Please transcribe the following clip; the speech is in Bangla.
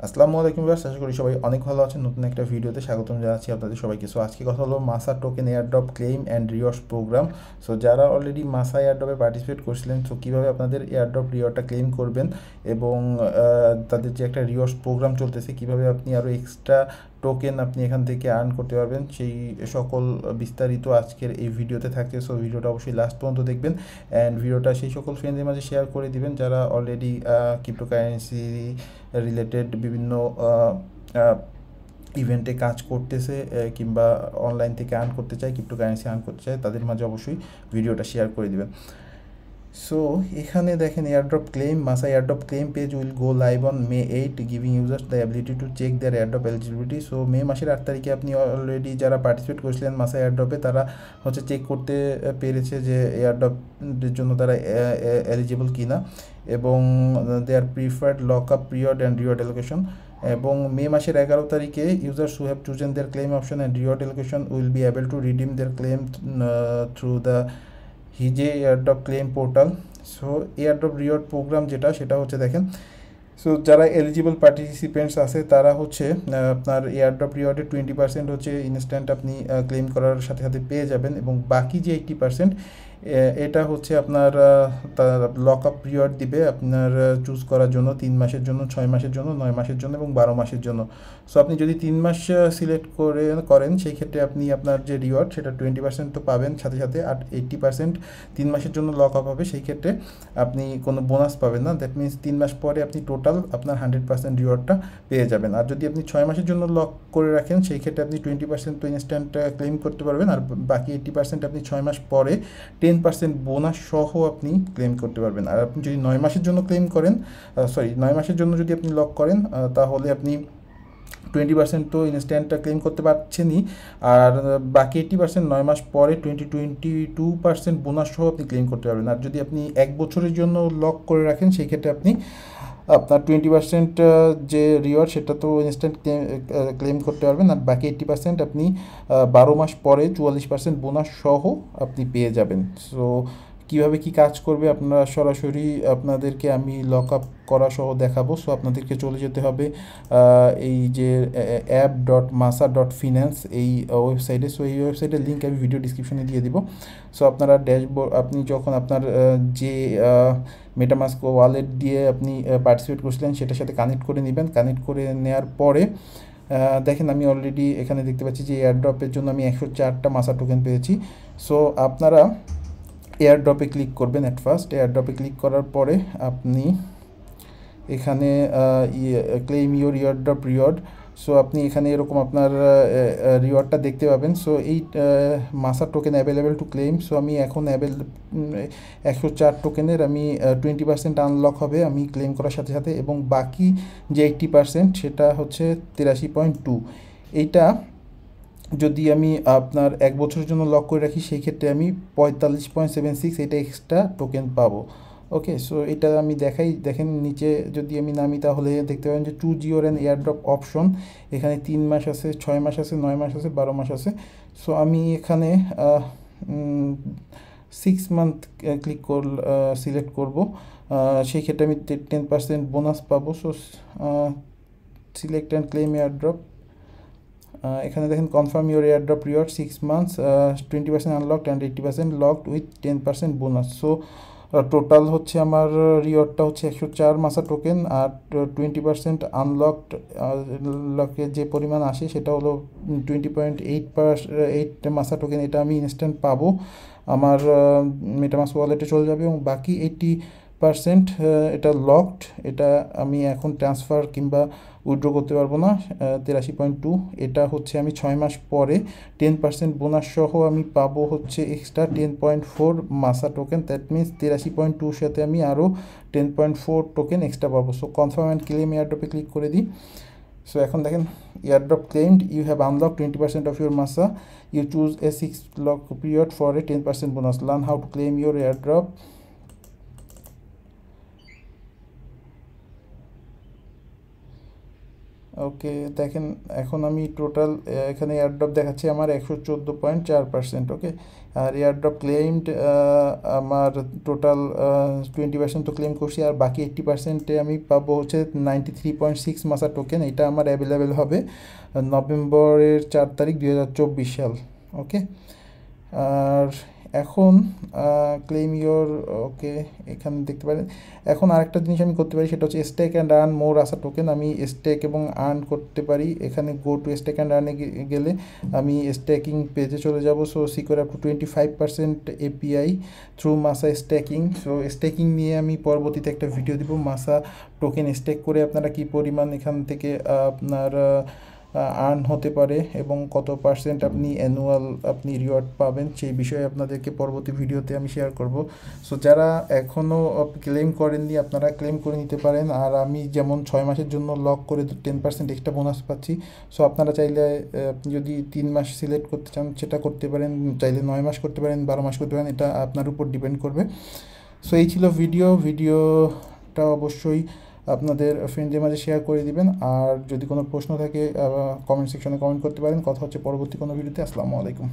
আসসালামু আলাইকুম ভিউয়ার্স, আশা করি সবাই অনেক ভালো আছেন। নতুন একটা ভিডিওতে স্বাগতম জানাচ্ছি আপনাদের সবাইকে। সো আজকে কথা হলো Masa token airdrop claim and rewards programme. So যারা অলরেডি মাসা এয়ারড্রপে পার্টিসিপেট করছিলেন, সো কীভাবে আপনাদের এয়ারড্রপ রিওয়ার্ডটা ক্লেম করবেন এবং তাদের যে একটা রিওয়ার্ডস প্রোগ্রাম চলতেছে, কীভাবে আপনি আরও এক্সট্রা টোকেন আপনি এখান থেকে আর্ন করতে পারবেন, সেই সকল বিস্তারিত আজকের এই ভিডিওতে থাকে। সো ভিডিওটা অবশ্যই লাস্ট পর্যন্ত দেখবেন অ্যান্ড ভিডিওটা সেই সকল ফ্রেন্ডদের মাঝে শেয়ার করে দিবেন যারা অলরেডি ক্রিপ্টোকারেন্সি রিলেটেড বিভিন্ন ইভেন্টে কাজ করতেছে কিংবা অনলাইন থেকে আর্ন করতে চায়, ক্রিপ্টোকারেন্সি আর্ন করতে চায়, তাদের মাঝে অবশ্যই ভিডিওটা শেয়ার করে দিবেন। সো এখানে দেখেন airdrop claim, Masa airdrop claim page will go live on May 8, giving users the ability to check their airdrop eligibility. So May মাসের 8 তারিখে আপনি অলরেডি যারা পার্টিসিপেট করেছিলেন মাসা এয়ারড্রপে, তারা হচ্ছে চেক করতে পেরেছে যে এয়ারড্রপের জন্য তারা এলিজিবল কিনা এবং their preferred lock up period and reward allocation. এবং মে মাসের 11 তারিখে users who have chosen their claim option and reward allocation will be able to redeem their claim through the হিজে airdrop claim portal. So airdrop reward program যেটা, সেটা হচ্ছে দেখেন, সো যারা এলিজিবল পার্টিসিপেন্টস আছে তারা হচ্ছে আপনার এয়ারড্রপ রিওয়ার্ডে 20% হচ্ছে ইনস্ট্যান্ট আপনি ক্লেম করার সাথে সাথে পেয়ে যাবেন এবং বাকি যে 80% এটা হচ্ছে আপনার লক আপ রিওয়ার্ড দিবে আপনার চুজ করার জন্য 3 মাসের জন্য, 6 মাসের জন্য, 9 মাসের জন্য এবং 12 মাসের জন্য। সো আপনি যদি 3 মাস সিলেক্ট করেন সেই ক্ষেত্রে আপনি আপনার যে রিওয়ার্ড সেটা 20% তো পাবেন সাথে সাথে, আর 80% 3 মাসের জন্য লক আপ হবে, সেই ক্ষেত্রে আপনি কোনো বোনাস পাবেন না। দ্যাট মিনস 3 মাস পরে আপনি টোটাল আপনার 100% রিওয়ার্ডটা পেয়ে যাবেন। আর যদি আপনি 6 মাসের জন্য লক করে রাখেন সেই ক্ষেত্রে আপনি 20% তো ইনস্ট্যান্ট ক্লেম করতে পারবেন, আর বাকি 80% আপনি 6 মাস পরে 10% বোনাস সহ আপনি ক্লেম করতে পারবেন। আর আপনি যদি 9 মাসের জন্য ক্লেম করেন, 9 মাসের জন্য যদি আপনি লক করেন, তাহলে আপনি 20% তো ইনস্ট্যান্টটা ক্লেম করতে পারছেনই, আর বাকি 80% 9 মাস পরে 22% বোনাস সহ আপনি ক্লেম করতে পারবেন। আর যদি আপনি 1 বছরের জন্য লক করে রাখেন সেই ক্ষেত্রে আপনি আপনার 20% যে রিওয়ার্ড সেটা তো ইনস্ট্যান্ট ক্লেম করতে পারবেন, আর বাকি 80% আপনি 12 মাস পরে 44% বোনাস সহ আপনি পেয়ে যাবেন। সো কীভাবে কী কাজ করবে আপনারা সরাসরি আপনাদেরকে আমি লক আপ করা সহ দেখাবো। সো আপনাদেরকে চলে যেতে হবে এই যে app.masa.finance এই ওয়েবসাইটে। সো এই ওয়েবসাইটের লিঙ্ক আমি ভিডিও ডিসক্রিপশনে দিয়ে দিব। সো আপনারা ড্যাশবোর্ড, আপনি যখন আপনার যে মেটামাস্ক ওয়ালেট দিয়ে আপনি পার্টিসিপেট করছিলেন সেটার সাথে কানেক্ট করে নেবেন। কানেক্ট করে নেওয়ার পরে দেখেন আমি অলরেডি এখানে দেখতে পাচ্ছি যে এয়ারড্রপের জন্য আমি 104টা মাসা টোকেন পেয়েছি। সো আপনারা এয়ারড্রপে ক্লিক করবেন। অ্যাট ফার্স্ট এয়ারড্রপে ক্লিক করার পরে আপনি এখানে claim your airdrop reward. So আপনি এখানে এরকম আপনার রিওয়ার্ডটা দেখতে পাবেন। সো এই মাসা token available to claim. So আমি এখন 104 টোকেনের আমি 20% আনলক হবে আমি ক্লেম করার সাথে সাথে, এবং বাকি যে 80% সেটা হচ্ছে 83.2। এইটা যদি আমি আপনার 1 বছরের জন্য লক করে রাখি সেই ক্ষেত্রে আমি 45.76 এটা এক্সট্রা টোকেন পাবো। ওকে, সো এটা আমি দেখেন নিচে যদি আমি নামি তাহলে দেখতে পাবেন যে 2 জিওর অ্যান্ড এয়ারড্রপ অপশন। এখানে 3 মাস আছে, 6 মাস আছে, 9 মাস আছে, 12 মাস আছে। সো আমি এখানে 6 মান্থ সিলেক্ট করব, সেই ক্ষেত্রে আমি 10% বোনাস পাবো। So select and claim airdrop. এখানে দেখেন confirm your airdrop reward 6 months, 20% unlocked and 80% locked with 10% bonus. So total হচ্ছে আমার রিওয়ার্ডটা হচ্ছে 104 মাসা টোকেন, আর 20% আনলকড লকের যে পরিমাণ আসে সেটা হলো 20.8 মাসা টোকেন। এটা আমি ইনস্ট্যান্ট পাবো, আমার মেটামাস্ক ওয়ালেটে চলে যাবে, এবং বাকি 80% এটা লকড, এটা আমি এখন ট্রান্সফার কিংবা উইথড্র করতে পারবো না। 83.2 এটা হচ্ছে আমি 6 মাস পরে 10% বোনাস সহ আমি পাবো হচ্ছে এক্সট্রা 10.4 মাসা টোকেন। দ্যাট মিনস 83.2 সাথে আমি আরও 10.4 টোকেন এক্সট্রা পাবো। সো কনফার্ম অ্যান্ড ক্লেম এয়ারড্রপে ক্লিক করে দিই। সো এখন দেখেন airdrop claimed, you have unlock 20% off your MASA, you choose a 6 lock period for a 10% bonus, learn how to claim your airdrop. Okay, দেখেন এখন আমি টোটাল এখানে এয়ারড্রপ দেখাচ্ছি আমার 114.4%। ওকে, আর এয়ারড্রপ ক্লেমড আমার টোটাল 20% তো ক্লেম করছি, আর বাকি 80%-এ আমি পাবো হচ্ছে 93.6 মাসা টোকেন। এটা আমার অ্যাভেলেবেল হবে নভেম্বরের 4 তারিখ 2024 সাল। ওকে, আর এখন ক্লেম ইয়োর, ওকে এখানে দেখতে পারেন। এখন আরেকটা জিনিস আমি করতে পারি, সেটা হচ্ছে স্টেক অ্যান্ড আর্ন মোর আসা টোকেন। আমি স্টেক এবং আর্ন করতে পারি। এখানে গো টু স্টেক অ্যান্ড আর্নে গেলে আমি স্টেকিং পেজে চলে যাব। So secure up to 25% API through মাসা স্টেকিং। সো স্টেকিং নিয়ে আমি পরবর্তীতে একটা ভিডিও দিব, মাসা টোকেন স্টেক করে আপনারা কী পরিমাণ এখান থেকে আপনার আর্ন হতে পারে এবং কত পার্সেন্ট আপনি অ্যানুয়াল আপনি রিওয়ার্ড পাবেন, সেই বিষয়ে আপনাদেরকে পরবর্তী ভিডিওতে আমি শেয়ার করব। সো যারা এখনও ক্লেম করেননি আপনারা ক্লেম করে নিতে পারেন। আর আমি যেমন 6 মাসের জন্য লক করে 10% এক্সট্রা বোনাস পাচ্ছি। সো আপনারা চাইলে আপনি যদি 3 মাস সিলেক্ট করতে চান সেটা করতে পারেন, চাইলে 9 মাস করতে পারেন, 12 মাস করতে পারেন, এটা আপনার উপর ডিপেন্ড করবে। সো এই ছিল ভিডিওটা অবশ্যই আপনাদের ফ্রেন্ডদের মাঝে শেয়ার করে দিবেন। আর যদি কোনো প্রশ্ন থাকে কমেন্ট সেকশনে কমেন্ট করতে পারেন। কথা হচ্ছে পরবর্তী কোনো ভিডিওতে। আসসালামু আলাইকুম।